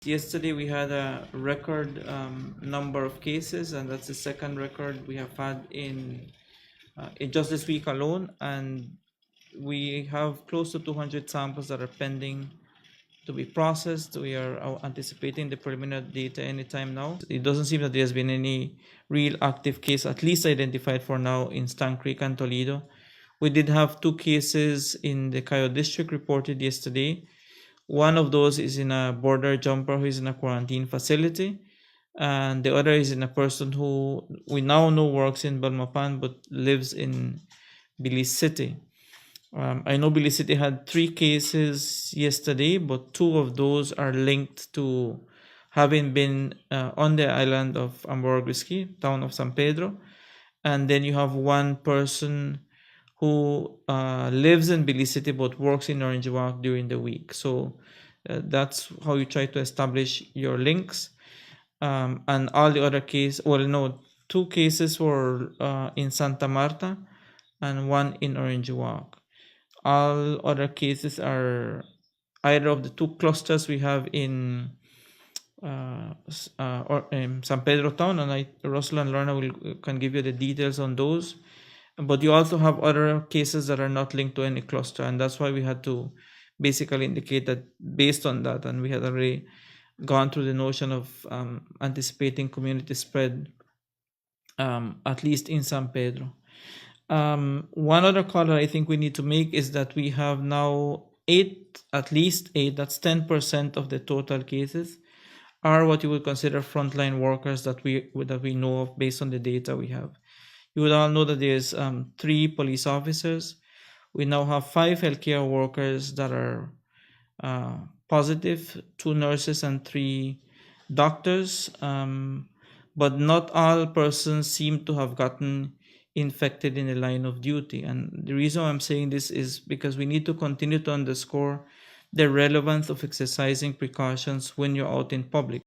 Yesterday we had a record number of cases, and that's the second record we have had in just this week alone. And we have close to 200 samples that are pending to be processed. We are anticipating the preliminary data anytime now. It doesn't seem that there's been any real active case, at least identified for now, in Stan Creek and Toledo. We did have 2 cases in the Cayo district reported yesterday. One of those is in a border jumper who is in a quarantine facility, and the other is in a person who we now know works in Belmopan but lives in Belize City. I know Belize City had 3 cases yesterday, but 2 of those are linked to having been on the island of Amborgrisky, town of San Pedro. And then you have one person who lives in Belize City but works in Orange Walk during the week. So that's how you try to establish your links. And all the other cases, 2 cases were in Santa Martha and 1 in Orange Walk. All other cases are either of the 2 clusters we have in San Pedro town, and Russell and Lorna can give you the details on those. But you also have other cases that are not linked to any cluster, and that's why we had to basically indicate that based on that, and we had already gone through the notion of anticipating community spread, at least in San Pedro. One other call that I think we need to make is that we have now at least 8, that's 10% of the total cases are what you would consider frontline workers that we know of based on the data we have. You would all know that there's 3 police officers. We now have 5 healthcare workers that are positive, 2 nurses and 3 doctors. But not all persons seem to have gotten infected in the line of duty. And the reason why I'm saying this is because we need to continue to underscore the relevance of exercising precautions when you're out in public.